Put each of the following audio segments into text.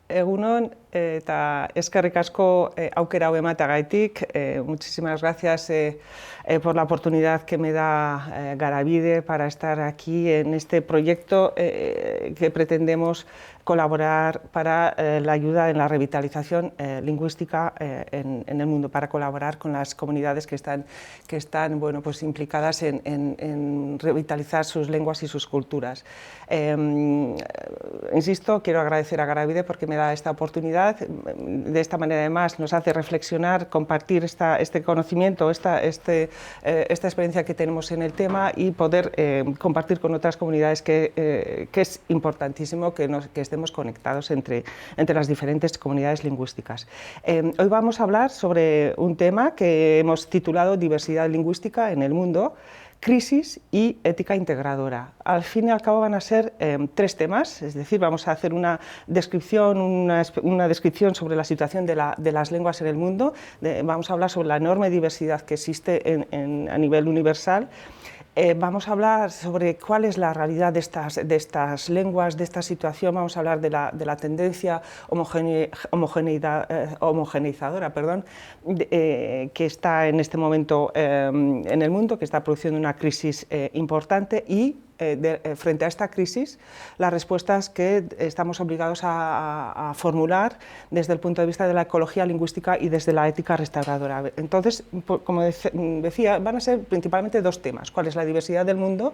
Egunon eta eskerrik asko aukera hau emateagatik. Muchísimas gracias por la oportunidad que me da Garabide para estar aquí en este proyecto que pretendemos colaborar para la ayuda en la revitalización lingüística en el mundo, para colaborar con las comunidades que están bueno, pues implicadas en revitalizar sus lenguas y sus culturas. Insisto, quiero agradecer a Garabide porque me da esta oportunidad. De esta manera, además, nos hace reflexionar, compartir este conocimiento, esta experiencia que tenemos en el tema y poder compartir con otras comunidades que es importantísimo que estemos conectados entre las diferentes comunidades lingüísticas. Hoy vamos a hablar sobre un tema que hemos titulado Diversidad lingüística en el mundo, crisis y ética integradora. Al fin y al cabo van a ser tres temas, es decir, vamos a hacer una descripción sobre la situación de las lenguas en el mundo, vamos a hablar sobre la enorme diversidad que existe a nivel universal. Vamos a hablar sobre cuál es la realidad de estas lenguas, de esta situación, vamos a hablar de la tendencia homogeneizadora que está en este momento en el mundo, que está produciendo una crisis importante y frente a esta crisis, las respuestas que estamos obligados a formular desde el punto de vista de la ecología lingüística y desde la ética restauradora. Entonces, como decía, van a ser principalmente dos temas: cuál es la diversidad del mundo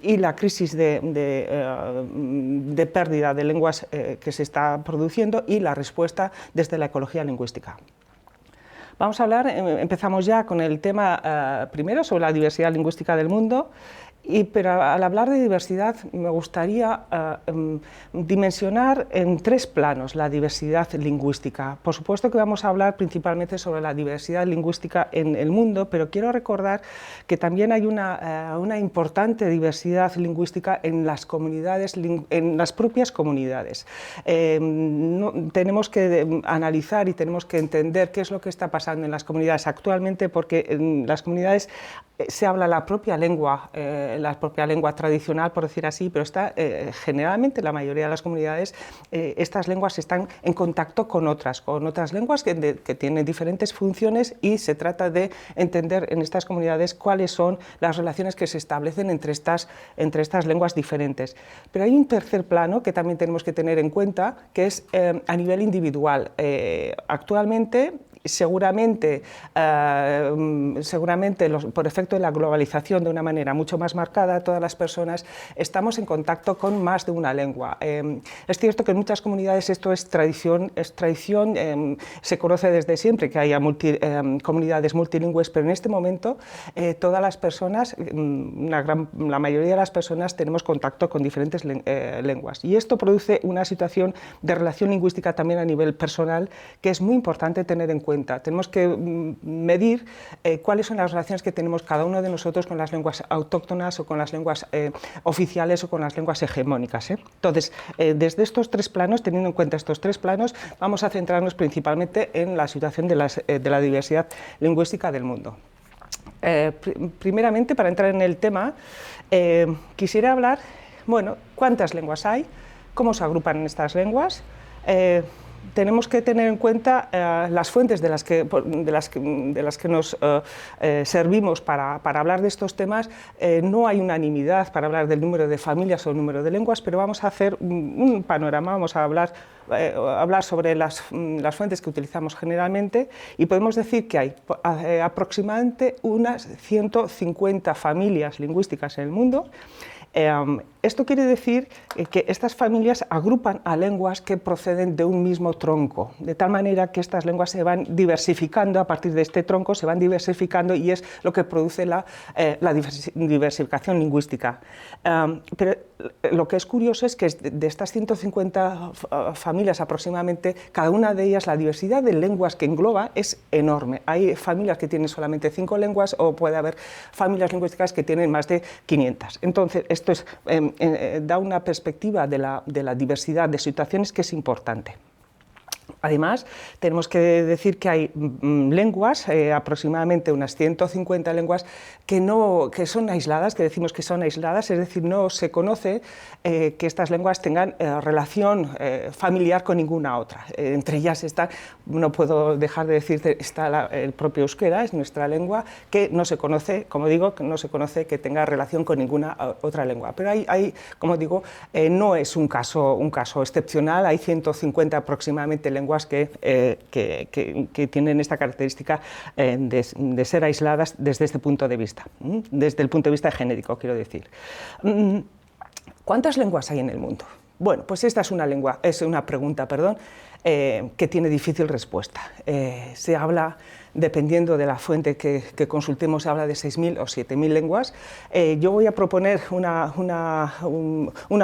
y la crisis de pérdida de lenguas que se está produciendo, y la respuesta desde la ecología lingüística. Vamos a hablar, empezamos ya con el tema primero sobre la diversidad lingüística del mundo. Pero al hablar de diversidad me gustaría dimensionar en tres planos la diversidad lingüística. Por supuesto que vamos a hablar principalmente sobre la diversidad lingüística en el mundo, pero quiero recordar que también hay una importante diversidad lingüística en las comunidades, en las propias comunidades. Tenemos que analizar y tenemos que entender qué es lo que está pasando en las comunidades actualmente, porque en las comunidades se habla la propia lengua tradicional, por decir así, pero generalmente en la mayoría de las comunidades estas lenguas están en contacto con otras lenguas que tienen diferentes funciones, y se trata de entender en estas comunidades cuáles son las relaciones que se establecen entre estas lenguas diferentes. Pero hay un tercer plano que también tenemos que tener en cuenta, que es a nivel individual. Actualmente, seguramente por efecto de la globalización de una manera mucho más marcada, todas las personas estamos en contacto con más de una lengua. Es cierto que en muchas comunidades esto es tradición, se conoce desde siempre que haya comunidades multilingües, pero en este momento todas las personas, la mayoría de las personas, tenemos contacto con diferentes lenguas, y esto produce una situación de relación lingüística también a nivel personal que es muy importante tener en cuenta. Tenemos que medir cuáles son las relaciones que tenemos cada uno de nosotros con las lenguas autóctonas o con las lenguas oficiales o con las lenguas hegemónicas. Entonces, desde estos tres planos, teniendo en cuenta estos tres planos, vamos a centrarnos principalmente en la situación de la diversidad lingüística del mundo. Primeramente, para entrar en el tema, quisiera hablar, bueno, cuántas lenguas hay, cómo se agrupan estas lenguas. Tenemos que tener en cuenta las fuentes de las que nos servimos para hablar de estos temas. No hay unanimidad para hablar del número de familias o el número de lenguas, pero vamos a hacer un panorama, vamos a hablar sobre las fuentes que utilizamos generalmente, y podemos decir que hay aproximadamente unas 150 familias lingüísticas en el mundo. Esto quiere decir que estas familias agrupan a lenguas que proceden de un mismo tronco, de tal manera que estas lenguas se van diversificando a partir de este tronco, se van diversificando, y es lo que produce la diversificación lingüística. Pero lo que es curioso es que de estas 150 familias aproximadamente, cada una de ellas, la diversidad de lenguas que engloba es enorme. Hay familias que tienen solamente 5 lenguas, o puede haber familias lingüísticas que tienen más de 500. Entonces, esto da una perspectiva de la diversidad de situaciones que es importante. Además, tenemos que decir que hay lenguas, aproximadamente unas 150 lenguas, que son aisladas, que decimos que son aisladas, es decir, no se conoce que estas lenguas tengan relación familiar con ninguna otra. Entre ellas está, no puedo dejar de decir, está el propio euskera, es nuestra lengua, que no se conoce, como digo, que no se conoce que tenga relación con ninguna otra lengua. Pero hay como digo, no es un caso excepcional, hay 150 aproximadamente lenguas que tienen esta característica de ser aisladas desde este punto de vista, desde el punto de vista genético, quiero decir. ¿Cuántas lenguas hay en el mundo? Bueno, pues esta es una pregunta, que tiene difícil respuesta. Se habla, dependiendo de la fuente que consultemos, se habla de 6.000 o 7.000 lenguas. Yo voy a proponer una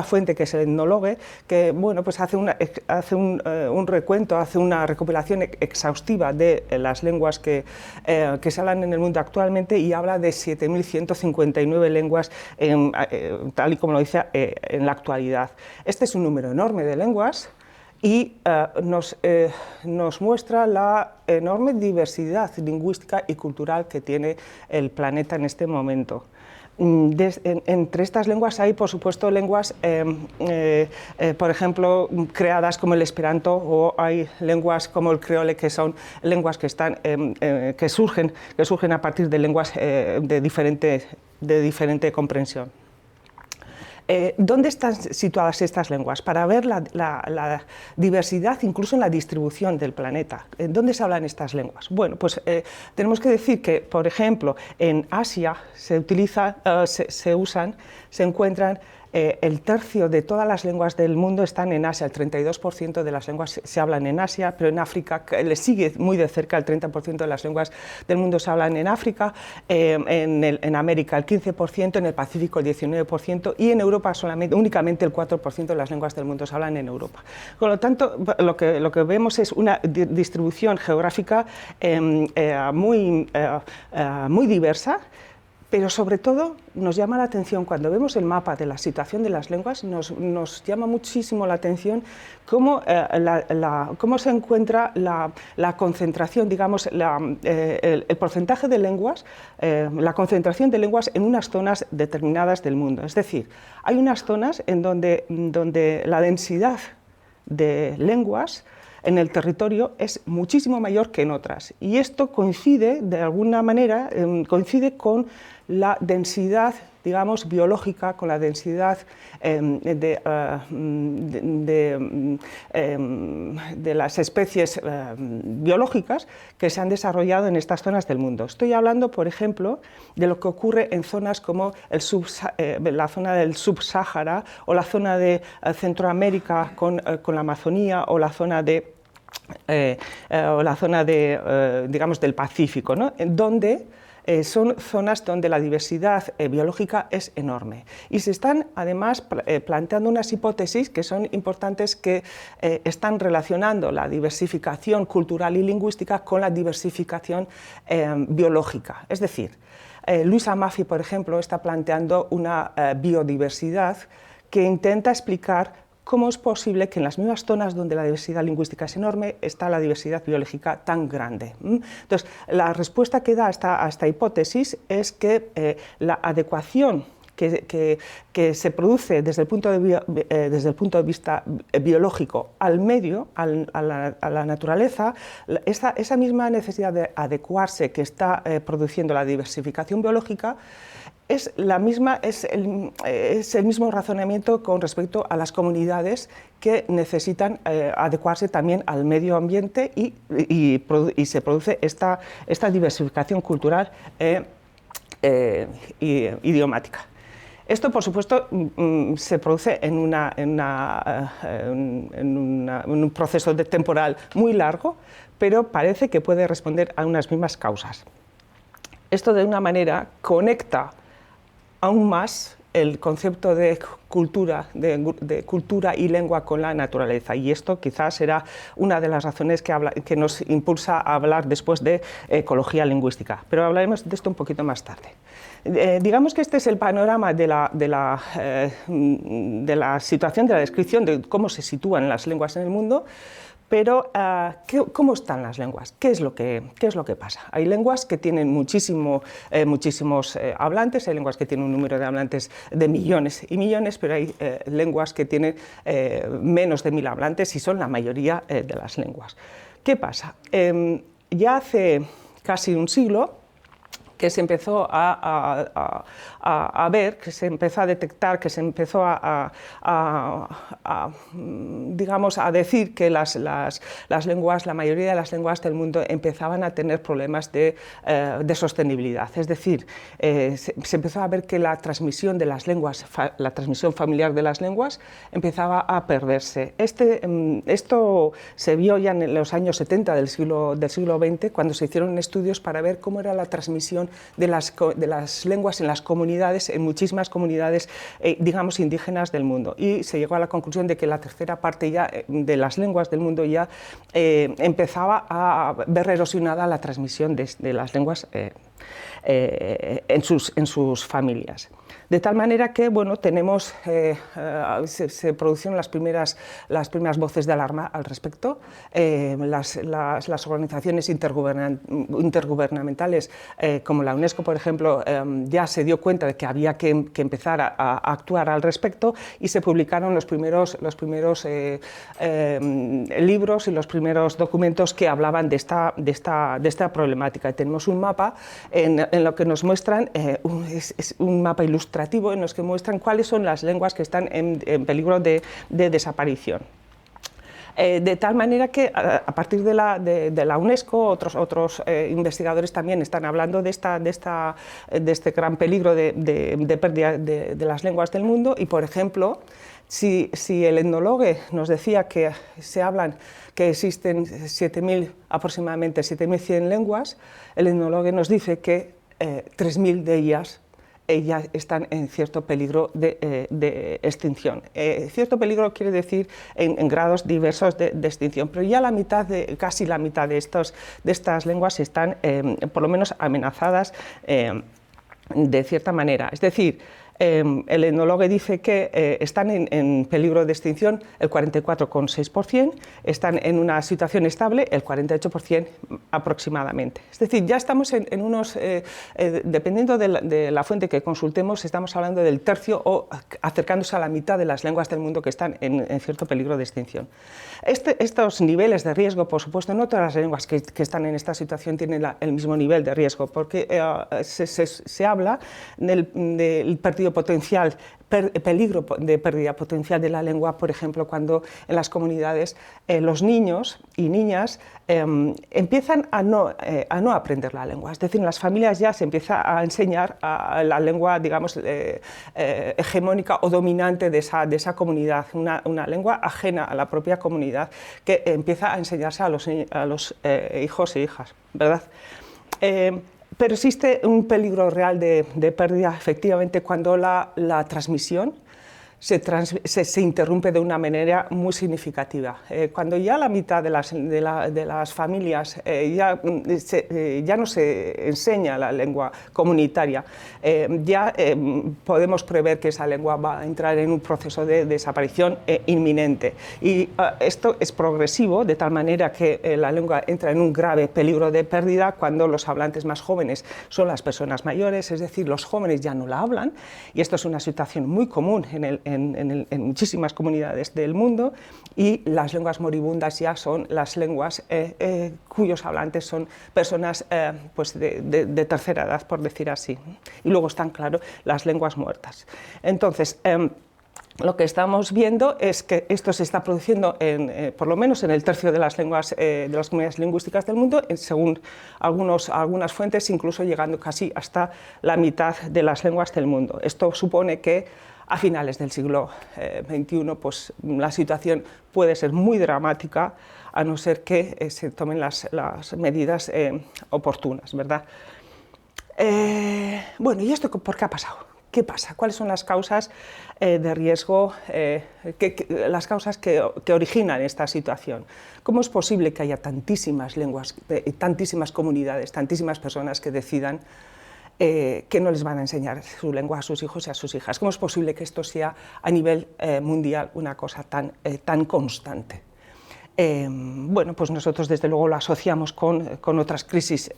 fuente que es el Etnologue, que bueno, pues hace un recuento, hace una recopilación exhaustiva de las lenguas que se hablan en el mundo actualmente y habla de 7.159 lenguas, tal y como lo dice en la actualidad. Este es un número enorme de lenguas y nos muestra la enorme diversidad lingüística y cultural que tiene el planeta en este momento. Entre estas lenguas hay, por supuesto, lenguas, por ejemplo, creadas como el esperanto, o hay lenguas como el creole, que son lenguas que surgen a partir de lenguas de diferente comprensión. ¿Dónde están situadas estas lenguas? Para ver la diversidad, incluso en la distribución del planeta. ¿Dónde se hablan estas lenguas? Bueno, pues tenemos que decir que, por ejemplo, en Asia se encuentran el tercio de todas las lenguas del mundo están en Asia, el 32% de las lenguas se hablan en Asia, pero en África le sigue muy de cerca, el 30% de las lenguas del mundo se hablan en África, en América el 15%, en el Pacífico el 19% y en Europa únicamente el 4% de las lenguas del mundo se hablan en Europa. Por lo tanto, lo que vemos es una distribución geográfica muy diversa. Pero sobre todo nos llama la atención, cuando vemos el mapa de la situación de las lenguas, nos llama muchísimo la atención cómo se encuentra la concentración, digamos, el porcentaje de lenguas, la concentración de lenguas en unas zonas determinadas del mundo. Es decir, hay unas zonas en donde la densidad de lenguas en el territorio es muchísimo mayor que en otras. Y esto coincide, de alguna manera, con la densidad, digamos, biológica, con la densidad de las especies biológicas que se han desarrollado en estas zonas del mundo. Estoy hablando, por ejemplo, de lo que ocurre en zonas como la zona del Subsáhara o la zona de Centroamérica con la Amazonía o la zona digamos, del Pacífico, ¿no? Donde son zonas donde la diversidad biológica es enorme. Y se están además planteando unas hipótesis que son importantes, que están relacionando la diversificación cultural y lingüística con la diversificación biológica. Es decir, Luis Amafi, por ejemplo, está planteando una biodiversidad que intenta explicar cómo es posible que en las mismas zonas donde la diversidad lingüística es enorme, está la diversidad biológica tan grande. Entonces, la respuesta que da a esta hipótesis es que la adecuación que se produce desde el punto de vista biológico al medio, a la naturaleza, esa misma necesidad de adecuarse que está produciendo la diversificación biológica, es el mismo razonamiento con respecto a las comunidades que necesitan adecuarse también al medio ambiente y se produce esta diversificación cultural idiomática. Esto, por supuesto, se produce en un proceso temporal muy largo, pero parece que puede responder a unas mismas causas. Esto, de una manera, conecta aún más el concepto de cultura y lengua con la naturaleza, y esto quizás será una de las razones que nos impulsa a hablar después de ecología lingüística, pero hablaremos de esto un poquito más tarde. Digamos que este es el panorama de la situación, de la descripción de cómo se sitúan las lenguas en el mundo, Pero, ¿cómo están las lenguas? ¿Qué es lo que pasa? Hay lenguas que tienen muchísimos hablantes, hay lenguas que tienen un número de hablantes de millones y millones, pero hay lenguas que tienen menos de 1000 hablantes y son la mayoría de las lenguas. ¿Qué pasa? Ya hace casi un siglo que se empezó a ver, que se empezó a detectar, que se empezó digamos, a decir que las lenguas, la mayoría de las lenguas del mundo empezaban a tener problemas de sostenibilidad. Es decir, se empezó a ver que la transmisión de las lenguas, la transmisión familiar de las lenguas empezaba a perderse. Esto se vio ya en los años 70 del siglo XX, cuando se hicieron estudios para ver cómo era la transmisión de las lenguas en las comunidades, en muchísimas comunidades, digamos, indígenas del mundo. Y se llegó a la conclusión de que la tercera parte ya de las lenguas del mundo ya empezaba a ver erosionada la transmisión de las lenguas en sus familias. De tal manera que, bueno, tenemos, se produjeron las primeras voces de alarma al respecto. Las organizaciones intergubernamentales, como la UNESCO, por ejemplo, ya se dio cuenta de que había que empezar a actuar al respecto, y se publicaron los primeros libros y los primeros documentos que hablaban de esta problemática. Tenemos un mapa en lo que nos muestran, es un mapa ilustrativo en los que muestran cuáles son las lenguas que están en peligro de desaparición. De tal manera que a partir de la UNESCO, otros investigadores también están hablando de este gran peligro de pérdida de las lenguas del mundo. Y, por ejemplo, si el etnólogo nos decía que existen aproximadamente 7.100 lenguas, el etnólogo nos dice que 3.000 de ellas ya están en cierto peligro de extinción. Cierto peligro quiere decir en grados diversos de extinción, pero ya casi la mitad de estas lenguas están por lo menos amenazadas de cierta manera. Es decir, el etnólogo dice que están en peligro de extinción el 44,6%, están en una situación estable el 48% aproximadamente. Es decir, ya estamos en unos, dependiendo de la fuente que consultemos, estamos hablando del tercio o acercándose a la mitad de las lenguas del mundo que están en cierto peligro de extinción. Estos niveles de riesgo, por supuesto, no todas las lenguas que están en esta situación tienen el mismo nivel de riesgo, porque se habla del peligro de pérdida potencial de la lengua, por ejemplo, cuando en las comunidades los niños y niñas empiezan a no aprender la lengua. Es decir, en las familias ya se empieza a enseñar la lengua, digamos, hegemónica o dominante de esa comunidad, una lengua ajena a la propia comunidad, que empieza a enseñarse a los hijos e hijas, ¿verdad? Pero existe un peligro real de pérdida, efectivamente, cuando la transmisión se interrumpe de una manera muy significativa. Cuando ya la mitad de las familias ya no se enseña la lengua comunitaria, ya podemos prever que esa lengua va a entrar en un proceso de desaparición inminente. Y esto es progresivo, de tal manera que la lengua entra en un grave peligro de pérdida cuando los hablantes más jóvenes son las personas mayores, es decir, los jóvenes ya no la hablan, y esto es una situación muy común en muchísimas comunidades del mundo, y las lenguas moribundas ya son las lenguas cuyos hablantes son personas pues de tercera edad, por decir así. Y luego están, claro, las lenguas muertas. Entonces, lo que estamos viendo es que esto se está produciendo por lo menos en el tercio de las lenguas de las comunidades lingüísticas del mundo, según algunas fuentes, incluso llegando casi hasta la mitad de las lenguas del mundo. Esto supone que a finales del siglo XXI pues, la situación puede ser muy dramática, a no ser que se tomen las medidas oportunas, ¿verdad? Bueno, ¿y esto por qué ha pasado? ¿Qué pasa? ¿Cuáles son las causas de riesgo, las causas que originan esta situación? ¿Cómo es posible que haya tantísimas lenguas, tantísimas comunidades, tantísimas personas que decidan que no les van a enseñar su lengua a sus hijos y a sus hijas? ¿Cómo es posible que esto sea a nivel mundial una cosa tan constante? Bueno, pues nosotros desde luego lo asociamos con otras crisis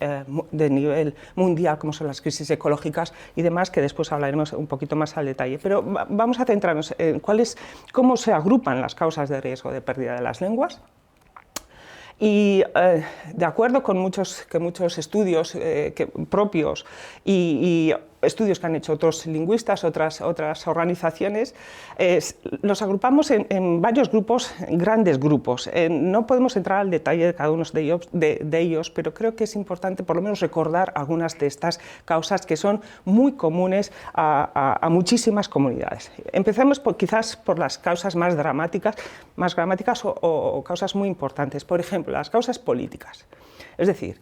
de nivel mundial, como son las crisis ecológicas y demás, que después hablaremos un poquito más al detalle. Pero vamos a centrarnos en cómo se agrupan las causas de riesgo de pérdida de las lenguas. Y de acuerdo con muchos estudios propios y estudios que han hecho otros lingüistas, otras organizaciones, los agrupamos en varios grupos, grandes grupos. No podemos entrar al detalle de cada uno de ellos, pero creo que es importante por lo menos recordar algunas de estas causas que son muy comunes a muchísimas comunidades. Empecemos quizás por las causas más dramáticas o causas muy importantes. Por ejemplo, las causas políticas. Es decir,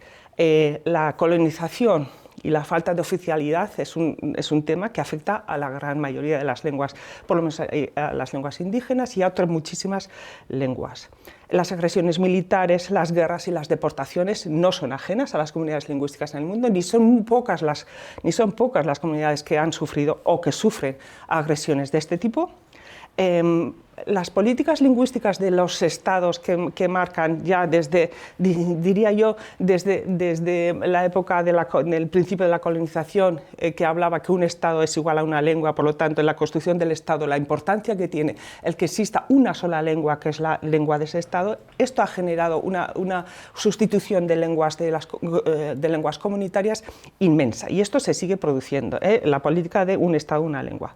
la colonización y la falta de oficialidad es un tema que afecta a la gran mayoría de las lenguas, por lo menos a las lenguas indígenas y a otras muchísimas lenguas. Las agresiones militares, las guerras y las deportaciones no son ajenas a las comunidades lingüísticas en el mundo, ni son pocas las comunidades que han sufrido o que sufren agresiones de este tipo. Las políticas lingüísticas de los estados que marcan ya diría yo, desde la época del principio de la colonización, que hablaba que un estado es igual a una lengua, por lo tanto, en la construcción del estado, la importancia que tiene el que exista una sola lengua, que es la lengua de ese estado, esto ha generado una sustitución de lenguas comunitarias inmensa, y esto se sigue produciendo, la política de un estado, una lengua.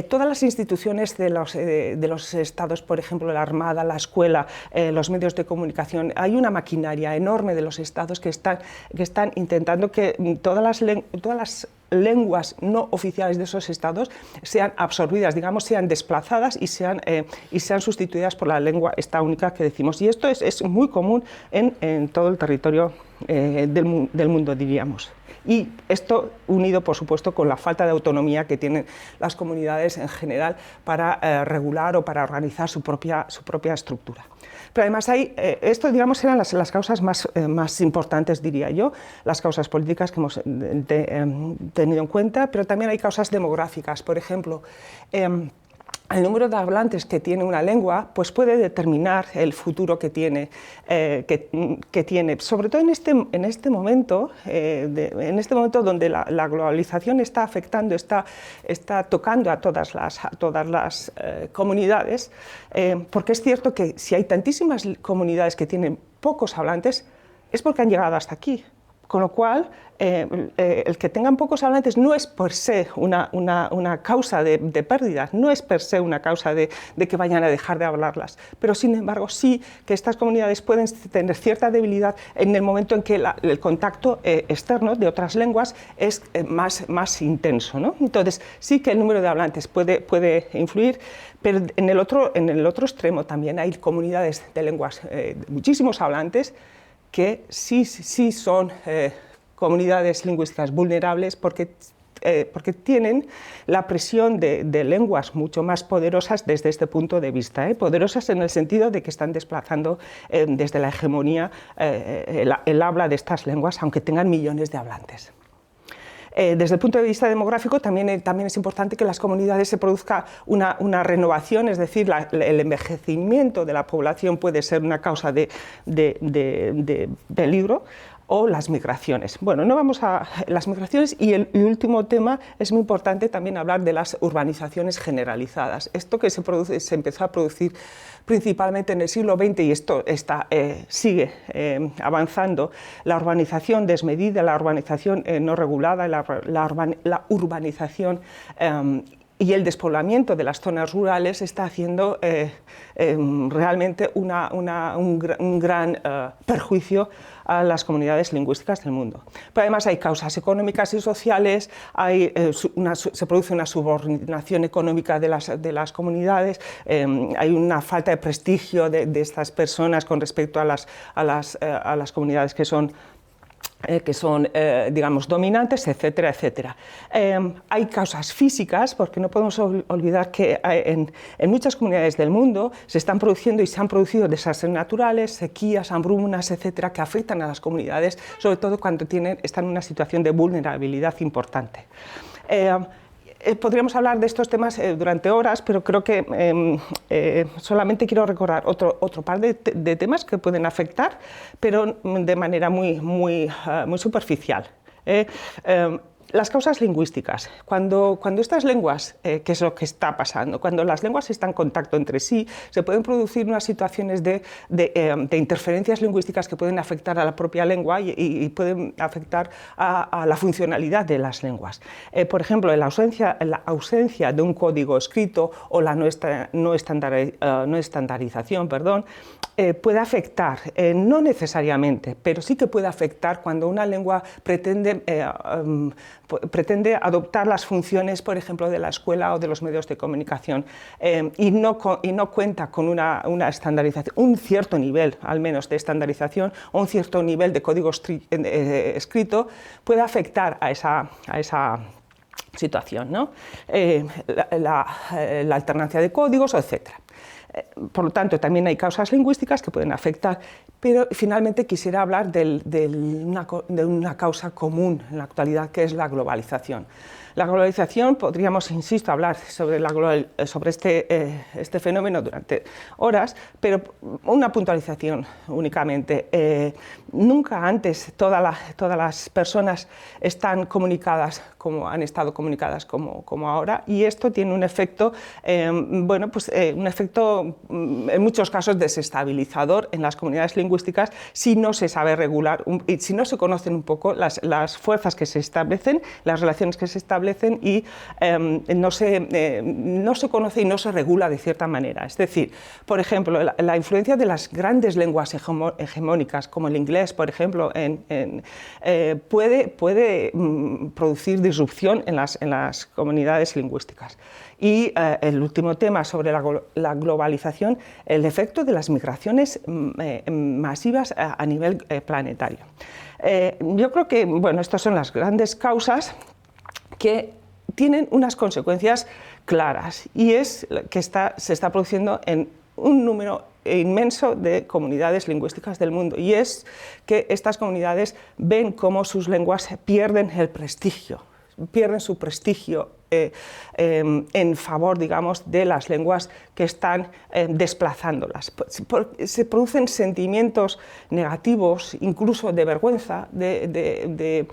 Todas las instituciones de los estados, por ejemplo, la Armada, la escuela, los medios de comunicación, hay una maquinaria enorme de los estados que están intentando que todas las lenguas no oficiales de esos estados sean absorbidas, digamos, sean desplazadas y sean sustituidas por la lengua esta única que decimos. Y esto es muy común en todo el territorio del mundo, diríamos. Y esto unido, por supuesto, con la falta de autonomía que tienen las comunidades en general para regular o para organizar su propia estructura. Pero además esto, digamos, eran las causas más importantes, diría yo, las causas políticas que hemos tenido en cuenta, pero también hay causas demográficas. Por ejemplo, el número de hablantes que tiene una lengua pues puede determinar el futuro que tiene, sobre todo en este momento donde la globalización está afectando, está tocando a todas las comunidades, porque es cierto que si hay tantísimas comunidades que tienen pocos hablantes, es porque han llegado hasta aquí. Con lo cual, el que tengan pocos hablantes no es per se una causa de pérdidas, no es per se una causa de que vayan a dejar de hablarlas, pero sin embargo sí que estas comunidades pueden tener cierta debilidad en el momento en que el contacto externo de otras lenguas es más intenso, ¿no? Entonces sí que el número de hablantes puede influir, pero en el otro extremo también hay comunidades de lenguas de muchísimos hablantes que sí son comunidades lingüísticas vulnerables porque tienen la presión de lenguas mucho más poderosas desde este punto de vista, poderosas en el sentido de que están desplazando desde la hegemonía el habla de estas lenguas, aunque tengan millones de hablantes. Desde el punto de vista demográfico también es importante que en las comunidades se produzca una renovación, es decir, el envejecimiento de la población puede ser una causa de peligro, o las migraciones. Bueno, no vamos a las migraciones, y el último tema es muy importante también hablar de las urbanizaciones generalizadas. Esto que se empezó a producir principalmente en el siglo XX y esto sigue avanzando, la urbanización desmedida, la urbanización no regulada, la urbanización y el despoblamiento de las zonas rurales está haciendo realmente un gran perjuicio a las comunidades lingüísticas del mundo. Pero además hay causas económicas y sociales, se produce una subordinación económica de las comunidades, hay una falta de prestigio de estas personas con respecto a las comunidades que son digamos, dominantes, etcétera, etcétera. Hay causas físicas, porque no podemos olvidar que en muchas comunidades del mundo se están produciendo y se han producido desastres naturales, sequías, hambrunas, etcétera, que afectan a las comunidades, sobre todo cuando están en una situación de vulnerabilidad importante. Podríamos hablar de estos temas durante horas, pero creo que solamente quiero recordar otro par de temas que pueden afectar, pero de manera muy superficial. Las causas lingüísticas. Cuando estas lenguas, ¿qué es lo que está pasando? Cuando las lenguas están en contacto entre sí, se pueden producir unas situaciones de interferencias lingüísticas que pueden afectar a la propia lengua y pueden afectar a la funcionalidad de las lenguas. Por ejemplo, la ausencia de un código escrito o la no estandarización, puede afectar, no necesariamente, pero sí que puede afectar cuando una lengua pretende adoptar las funciones, por ejemplo, de la escuela o de los medios de comunicación y no cuenta con una estandarización, un cierto nivel al menos de estandarización o un cierto nivel de código escrito, puede afectar a esa situación, ¿no? La alternancia de códigos, etc. Por lo tanto, también hay causas lingüísticas que pueden afectar, pero finalmente quisiera hablar de una causa común en la actualidad, que es la globalización. La globalización, podríamos, insisto, hablar sobre este fenómeno durante horas, pero una puntualización únicamente. Nunca antes todas las personas están comunicadas como han estado comunicadas como ahora, y esto tiene un efecto, un efecto en muchos casos desestabilizador en las comunidades lingüísticas si no se sabe regular, si no se conocen un poco las fuerzas que se establecen, las relaciones que se establecen y no se conoce y no se regula de cierta manera. Es decir, por ejemplo, la influencia de las grandes lenguas hegemónicas, como el inglés, por ejemplo, puede producir disrupción en las comunidades lingüísticas. Y el último tema sobre la globalización, el efecto de las migraciones masivas a nivel planetario. Yo creo que, estas son las grandes causas que tienen unas consecuencias claras, y es que se está produciendo en un número inmenso de comunidades lingüísticas del mundo, y es que estas comunidades ven cómo sus lenguas pierden su prestigio en favor, digamos, de las lenguas que están desplazándolas. Se producen sentimientos negativos, incluso de vergüenza, de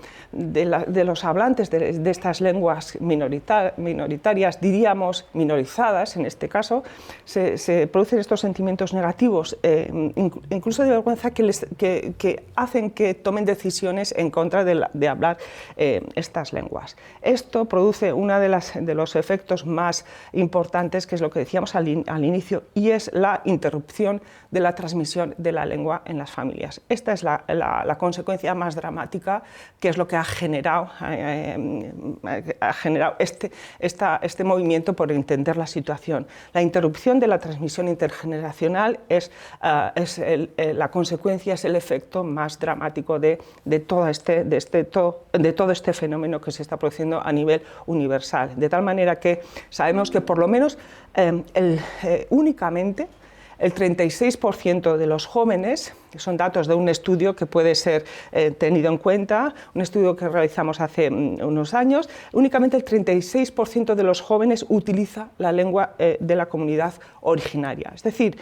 los hablantes de estas lenguas minoritarias, diríamos minorizadas en este caso. Se producen estos sentimientos negativos, incluso de vergüenza, que hacen que tomen decisiones en contra de hablar estas lenguas. Esto produce una de los efectos más importantes, que es lo que decíamos al inicio, y es la interrupción de la transmisión de la lengua en las familias. Esta es la consecuencia más dramática, que es lo que ha generado este movimiento por entender la situación. La interrupción de la transmisión intergeneracional es la consecuencia, es el efecto más dramático de todo este fenómeno que se está produciendo a nivel universal. De tal manera que sabemos que por lo menos únicamente el 36% de los jóvenes, que son datos de un estudio que puede ser tenido en cuenta, un estudio que realizamos hace unos años, únicamente el 36% de los jóvenes utiliza la lengua de la comunidad originaria. Es decir,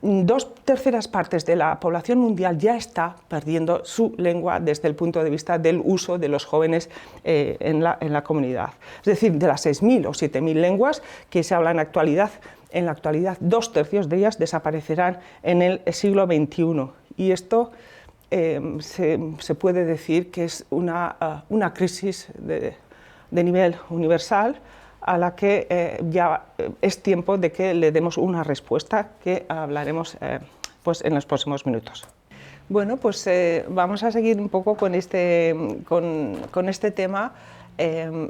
2/3 partes de la población mundial ya está perdiendo su lengua desde el punto de vista del uso de los jóvenes en la comunidad. Es decir, de las 6.000 o 7.000 lenguas que se hablan en la actualidad, 2/3 de ellas desaparecerán en el siglo XXI. Y esto se puede decir que es una crisis de nivel universal, a la que ya es tiempo de que le demos una respuesta, que hablaremos en los próximos minutos. Bueno, pues vamos a seguir un poco con este tema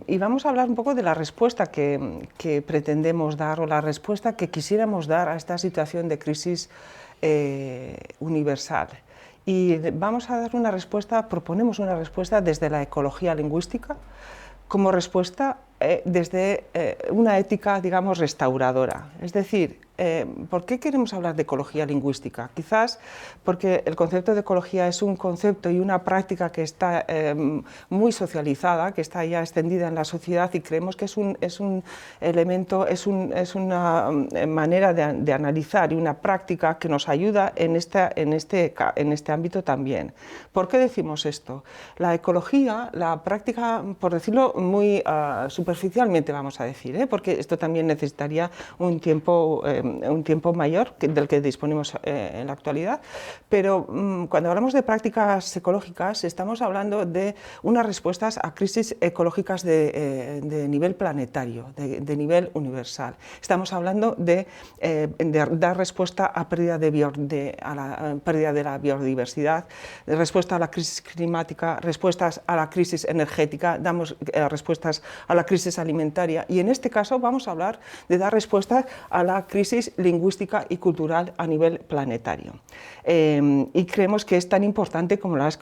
y vamos a hablar un poco de la respuesta que pretendemos dar, o la respuesta que quisiéramos dar a esta situación de crisis universal. Y vamos a dar proponemos una respuesta desde la ecología lingüística, como respuesta desde una ética, digamos, restauradora. Es decir, ¿por qué queremos hablar de ecología lingüística? Quizás porque el concepto de ecología es un concepto y una práctica que está muy socializada, que está ya extendida en la sociedad, y creemos que es un elemento, es una manera de analizar y una práctica que nos ayuda en este ámbito también. ¿Por qué decimos esto? La ecología, la práctica, por decirlo muy superficialmente, vamos a decir, porque esto también necesitaría un tiempo mayor del que disponemos en la actualidad, pero cuando hablamos de prácticas ecológicas estamos hablando de unas respuestas a crisis ecológicas de nivel planetario, de nivel universal. Estamos hablando de dar respuesta a la pérdida de la biodiversidad, de respuesta a la crisis climática, respuestas a la crisis energética, damos respuestas a la crisis alimentaria, y en este caso vamos a hablar de dar respuesta a la crisis lingüística y cultural a nivel planetario. Y creemos que es tan importante como las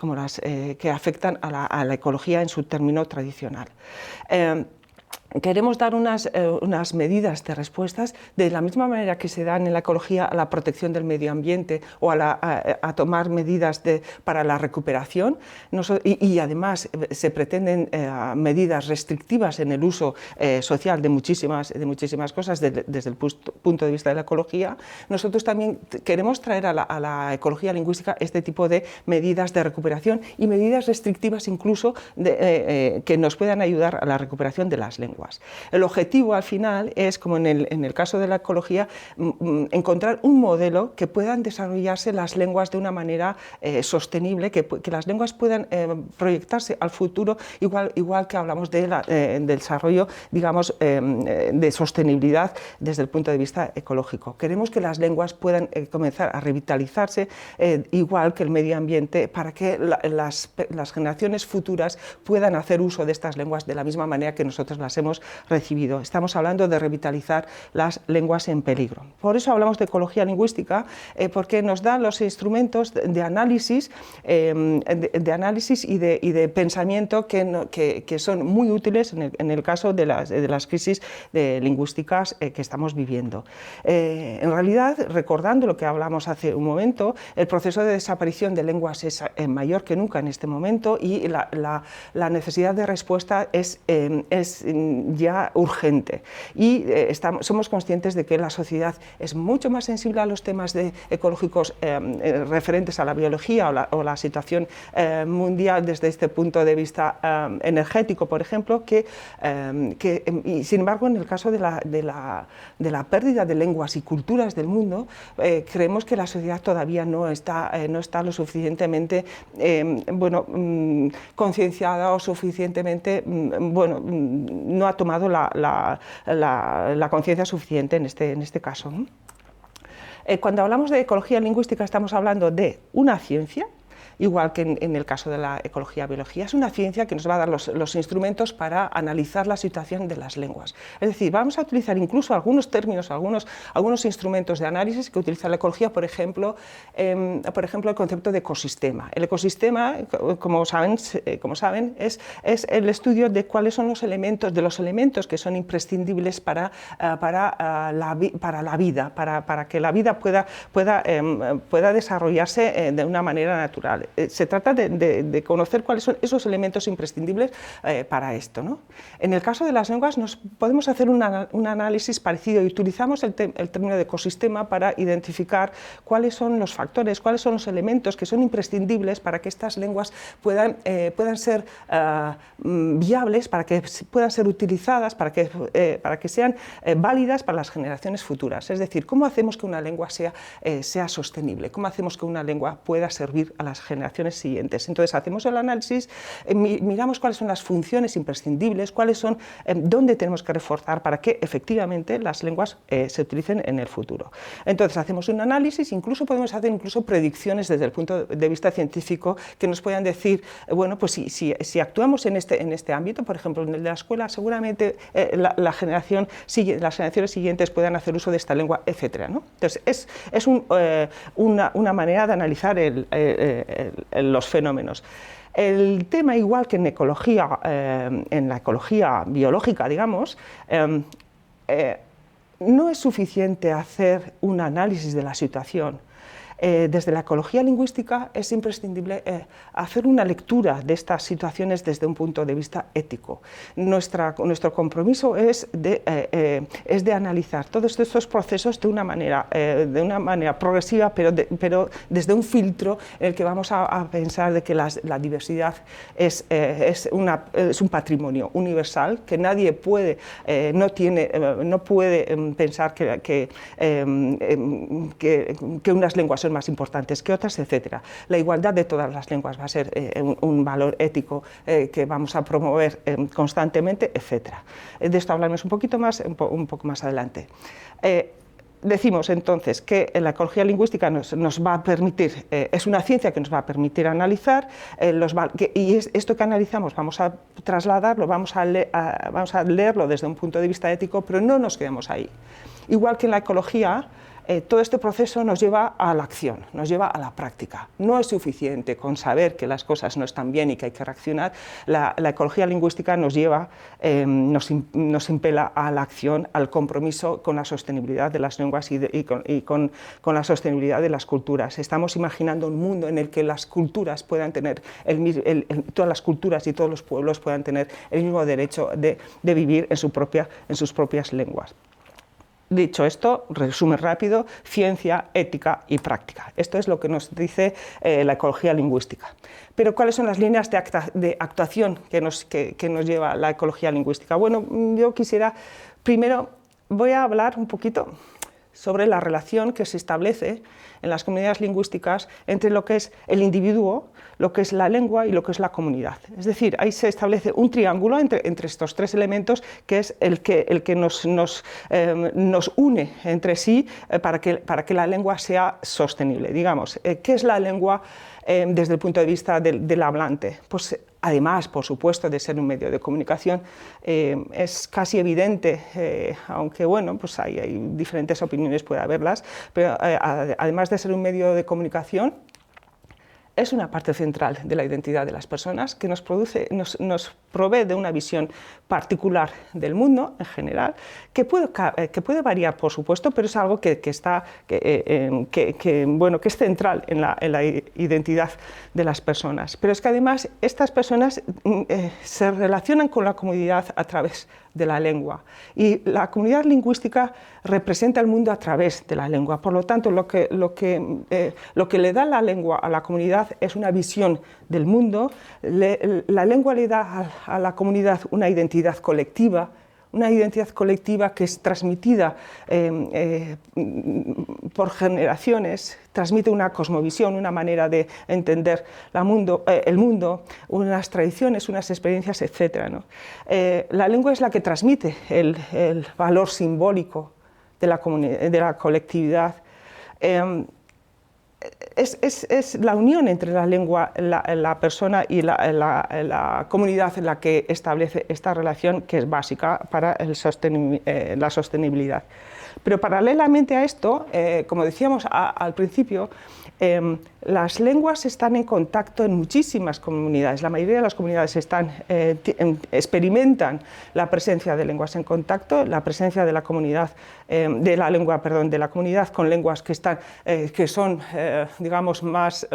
que afectan a la ecología en su término tradicional. Queremos dar unas medidas de respuestas de la misma manera que se dan en la ecología a la protección del medio ambiente o a tomar medidas para la recuperación, y además se pretenden medidas restrictivas en el uso social de muchísimas cosas desde el punto de vista de la ecología. Nosotros también queremos traer a la ecología lingüística este tipo de medidas de recuperación y medidas restrictivas incluso que nos puedan ayudar a la recuperación de las lenguas. El objetivo al final es, como en el caso de la ecología, encontrar un modelo que puedan desarrollarse las lenguas de una manera sostenible, que las lenguas puedan proyectarse al futuro, igual que hablamos del desarrollo, digamos, de sostenibilidad desde el punto de vista ecológico. Queremos que las lenguas puedan comenzar a revitalizarse igual que el medio ambiente, para que las generaciones futuras puedan hacer uso de estas lenguas de la misma manera que nosotros las hemos recibido. Estamos hablando de revitalizar las lenguas en peligro. Por eso hablamos de ecología lingüística, porque nos da los instrumentos de análisis y de pensamiento que son muy útiles en el caso de las crisis lingüísticas que estamos viviendo. En realidad, recordando lo que hablamos hace un momento, el proceso de desaparición de lenguas es mayor que nunca en este momento, y la necesidad de respuesta es ya urgente, y somos conscientes de que la sociedad es mucho más sensible a los temas ecológicos referentes a la biología o la situación mundial desde este punto de vista energético, por ejemplo, y sin embargo, en el caso de la pérdida de lenguas y culturas del mundo, creemos que la sociedad todavía no está lo suficientemente concienciada, o suficientemente no ha tomado la conciencia suficiente en este caso. Cuando hablamos de ecología lingüística estamos hablando de una ciencia, igual que en el caso de la ecología-biología. Es una ciencia que nos va a dar los instrumentos para analizar la situación de las lenguas. Es decir, vamos a utilizar incluso algunos términos, algunos instrumentos de análisis que utiliza la ecología, por ejemplo, el concepto de ecosistema. El ecosistema, como saben, es el estudio de cuáles son los elementos que son imprescindibles para la vida, para que la vida pueda desarrollarse de una manera natural. Se trata de conocer cuáles son esos elementos imprescindibles para esto, ¿no? En el caso de las lenguas podemos hacer un análisis parecido, y utilizamos el término de ecosistema para identificar cuáles son los factores, cuáles son los elementos que son imprescindibles para que estas lenguas puedan ser viables, para que puedan ser utilizadas, para que sean válidas para las generaciones futuras. Es decir, ¿cómo hacemos que una lengua sea sostenible? ¿Cómo hacemos que una lengua pueda servir a las generaciones siguientes? Entonces hacemos el análisis, miramos cuáles son las funciones imprescindibles, dónde tenemos que reforzar para que efectivamente las lenguas se utilicen en el futuro. Entonces hacemos un análisis, podemos hacer predicciones desde el punto de vista científico que nos puedan decir, pues si actuamos en este ámbito, por ejemplo en el de la escuela, seguramente las generaciones siguientes puedan hacer uso de esta lengua, etcétera, ¿no? Entonces es una manera de analizar los fenómenos. El tema, igual que en la ecología biológica, digamos, no es suficiente hacer un análisis de la situación. Desde la ecología lingüística es imprescindible hacer una lectura de estas situaciones desde un punto de vista ético. Nuestro compromiso es de analizar todos estos procesos de una manera progresiva, pero desde un filtro en el que vamos a pensar de que la diversidad es un patrimonio universal, que nadie puede, no puede pensar que unas lenguas son más importantes que otras, etcétera. La igualdad de todas las lenguas va a ser un valor ético que vamos a promover constantemente, etcétera. De esto hablaremos un poquito más, un poco más adelante. Decimos entonces que la ecología lingüística nos va a permitir, es una ciencia que nos va a permitir analizar, esto que analizamos vamos a trasladarlo, vamos a leerlo desde un punto de vista ético, pero no nos quedemos ahí. Igual que en la ecología, todo este proceso nos lleva a la acción, nos lleva a la práctica. No es suficiente con saber que las cosas no están bien y que hay que reaccionar. La ecología lingüística nos lleva, nos impela a la acción, al compromiso con la sostenibilidad de las lenguas y con la sostenibilidad de las culturas. Estamos imaginando un mundo en el que las culturas puedan tener, todas las culturas y todos los pueblos puedan tener el mismo derecho de vivir en sus propias lenguas. Dicho esto, resumen rápido: ciencia, ética y práctica. Esto es lo que nos dice la ecología lingüística. Pero ¿cuáles son las líneas de actuación que nos lleva la ecología lingüística? Bueno, yo quisiera, primero voy a hablar un poquito sobre la relación que se establece en las comunidades lingüísticas entre lo que es el individuo, lo que es la lengua y lo que es la comunidad. Es decir, ahí se establece un triángulo entre estos tres elementos, que es el que nos une entre sí para que la lengua sea sostenible. Digamos, ¿qué es la lengua desde el punto de vista del hablante? Pues además, por supuesto, de ser un medio de comunicación, es casi evidente, aunque bueno, pues hay diferentes opiniones, puede haberlas, pero además de ser un medio de comunicación, es una parte central de la identidad de las personas, que nos provee de una visión particular del mundo en general, que puede variar, por supuesto, pero es algo que es central en la identidad de las personas. Pero es que además estas personas se relacionan con la comunidad a través de la lengua, y la comunidad lingüística representa el mundo a través de la lengua. Por lo tanto, lo que le da la lengua a la comunidad es una visión del mundo. La lengua le da a la comunidad una identidad colectiva que es transmitida por generaciones, transmite una cosmovisión, una manera de entender el mundo, unas tradiciones, unas experiencias, etc., ¿no? La lengua es la que transmite el valor simbólico de la colectividad. Es la unión entre la lengua, la persona y la comunidad en la que establece esta relación, que es básica para la sostenibilidad. Pero paralelamente a esto, como decíamos al principio, las lenguas están en contacto en muchísimas comunidades. La mayoría de las comunidades experimentan la presencia de lenguas en contacto, la presencia de la comunidad, de la comunidad con lenguas que son digamos, más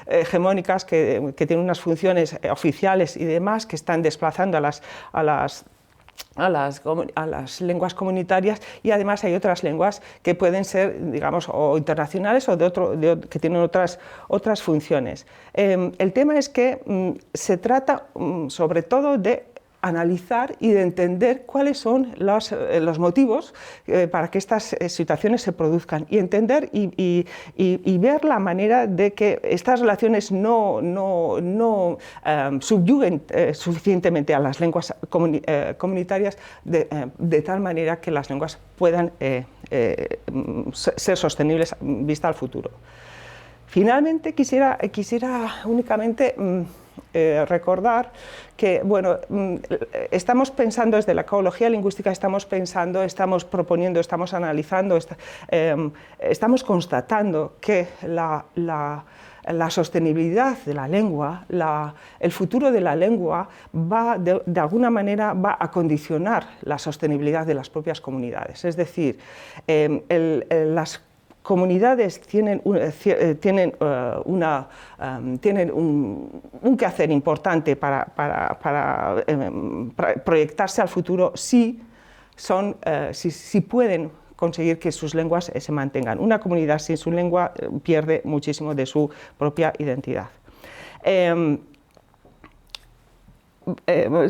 hegemónicas, que tienen unas funciones oficiales y demás, que están desplazando a las lenguas comunitarias, y además hay otras lenguas que pueden ser, digamos, o internacionales o que tienen otras funciones. El tema es que se trata sobre todo de analizar y de entender cuáles son los motivos para que estas situaciones se produzcan, y entender y ver la manera de que estas relaciones no subyuguen suficientemente a las lenguas comunitarias, de tal manera que las lenguas puedan ser sostenibles vista al futuro. Finalmente, quisiera únicamente recordar que, bueno, estamos pensando desde la ecología lingüística, estamos proponiendo, estamos analizando, estamos constatando que la sostenibilidad de la lengua, el futuro de la lengua de alguna manera va a condicionar la sostenibilidad de las propias comunidades. Es decir, las comunidades tienen un quehacer importante para proyectarse al futuro si pueden conseguir que sus lenguas se mantengan. Una comunidad sin su lengua pierde muchísimo de su propia identidad.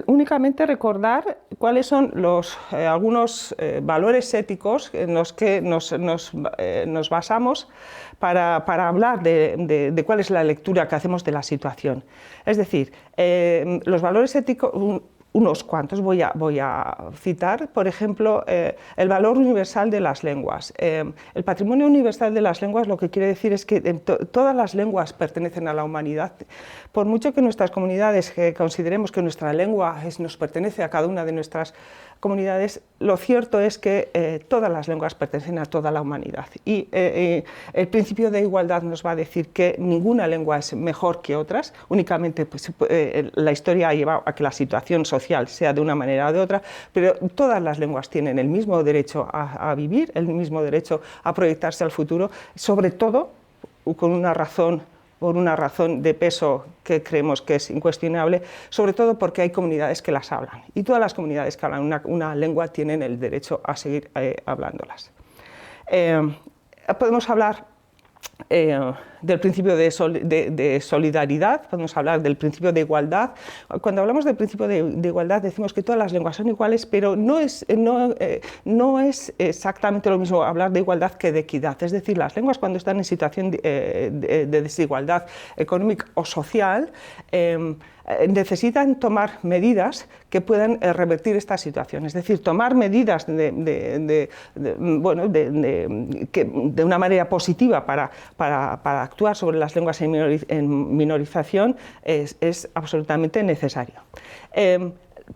Únicamente recordar cuáles son algunos valores éticos en los que nos basamos para hablar de cuál es la lectura que hacemos de la situación. Es decir, los valores éticos, unos cuantos voy a citar, por ejemplo, el valor universal de las lenguas. El patrimonio universal de las lenguas lo que quiere decir es que todas las lenguas pertenecen a la humanidad. Por mucho que nuestras comunidades consideremos que nuestra lengua nos pertenece a cada una de nuestras comunidades, lo cierto es que todas las lenguas pertenecen a toda la humanidad. Y el principio de igualdad nos va a decir que ninguna lengua es mejor que otras, únicamente la historia ha llevado a que la situación social sea de una manera o de otra, pero todas las lenguas tienen el mismo derecho a vivir, el mismo derecho a proyectarse al futuro, sobre todo por una razón de peso que creemos que es incuestionable, sobre todo porque hay comunidades que las hablan, y todas las comunidades que hablan una lengua tienen el derecho a seguir hablándolas. Podemos hablar del principio de solidaridad, podemos hablar del principio de igualdad. Cuando hablamos del principio de igualdad decimos que todas las lenguas son iguales, pero no es exactamente lo mismo hablar de igualdad que de equidad. Es decir, las lenguas cuando están en situación de desigualdad económica o social necesitan tomar medidas que puedan revertir esta situación, es decir, tomar medidas de una manera positiva para actuar sobre las lenguas en minorización es absolutamente necesario.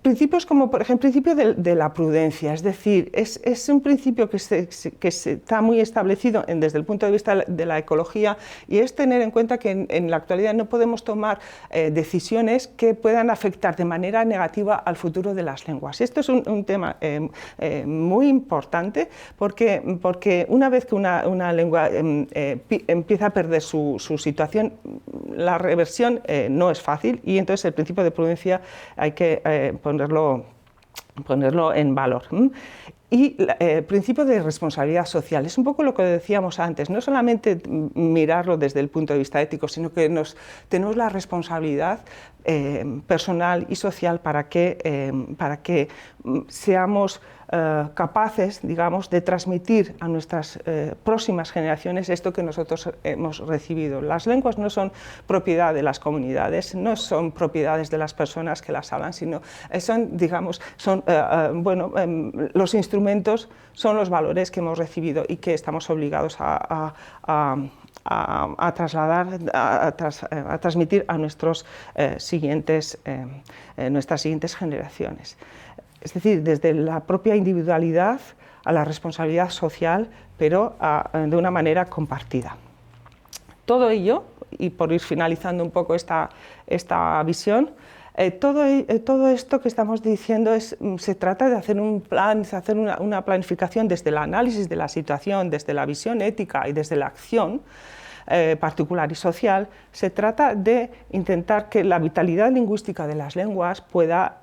Principios como, por ejemplo, el principio de la prudencia, es decir, es un principio que está muy establecido desde el punto de vista de la ecología, y es tener en cuenta que en la actualidad no podemos tomar decisiones que puedan afectar de manera negativa al futuro de las lenguas. Esto es un tema muy importante porque una vez que una lengua empieza a perder su situación, la reversión no es fácil, y entonces el principio de prudencia hay que ponerlo en valor. Y el principio de responsabilidad social es un poco lo que decíamos antes, no solamente mirarlo desde el punto de vista ético, sino que tenemos la responsabilidad personal y social para que seamos capaces, digamos, de transmitir a nuestras próximas generaciones esto que nosotros hemos recibido. Las lenguas no son propiedad de las comunidades, no son propiedades de las personas que las hablan, sino son, digamos, los instrumentos son los valores que hemos recibido y que estamos obligados a trasladar, a transmitir a nuestras siguientes generaciones. Es decir, desde la propia individualidad a la responsabilidad social, pero de una manera compartida. Todo ello, y por ir finalizando un poco esta visión, todo esto que estamos diciendo se trata de hacer un plan, de hacer una planificación desde el análisis de la situación, desde la visión ética y desde la acción particular y social. Se trata de intentar que la vitalidad lingüística de las lenguas pueda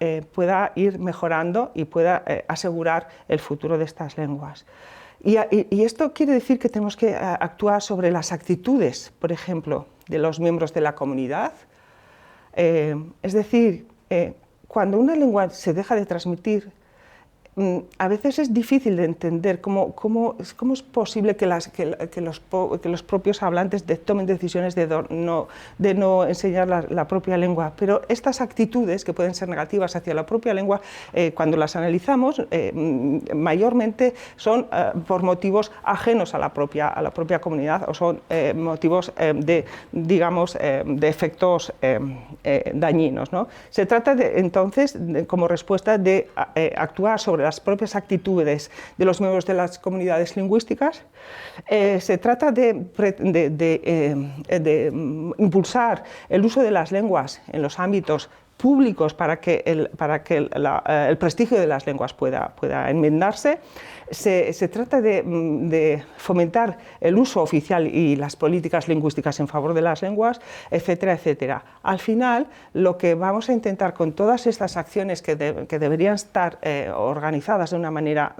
ir mejorando y pueda asegurar el futuro de estas lenguas. Y esto quiere decir que tenemos que actuar sobre las actitudes, por ejemplo, de los miembros de la comunidad. Es decir, cuando una lengua se deja de transmitir, a veces es difícil de entender cómo es posible que los propios hablantes tomen decisiones de no enseñar la propia lengua, pero estas actitudes que pueden ser negativas hacia la propia lengua, cuando las analizamos, mayormente son por motivos ajenos a la propia comunidad, o son motivos de efectos dañinos, ¿no? Se trata entonces, como respuesta, de actuar sobre las propias actitudes de los miembros de las comunidades lingüísticas. Se trata de impulsar el uso de las lenguas en los ámbitos públicos para que el prestigio de las lenguas pueda enmendarse. Se trata de fomentar el uso oficial y las políticas lingüísticas en favor de las lenguas, etcétera, etcétera. Al final, lo que vamos a intentar con todas estas acciones que deberían estar organizadas de una manera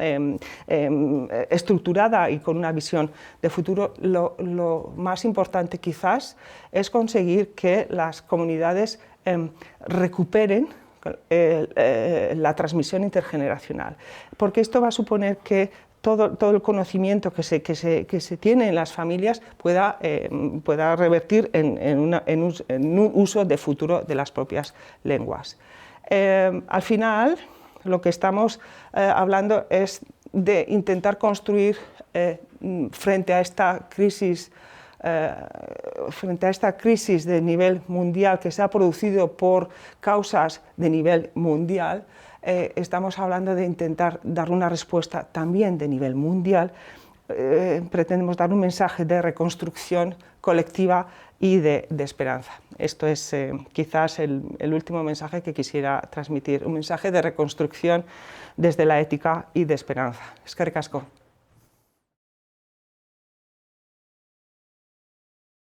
estructurada y con una visión de futuro, lo más importante quizás es conseguir que las comunidades recuperen la transmisión intergeneracional, porque esto va a suponer que todo el conocimiento que se tiene en las familias pueda revertir en un uso de futuro de las propias lenguas. Al final, lo que estamos hablando es de intentar construir frente a esta crisis de nivel mundial que se ha producido por causas de nivel mundial, estamos hablando de intentar dar una respuesta también de nivel mundial. Pretendemos dar un mensaje de reconstrucción colectiva y de esperanza. Esto es quizás el último mensaje que quisiera transmitir, un mensaje de reconstrucción desde la ética y de esperanza. Eskerrik asko.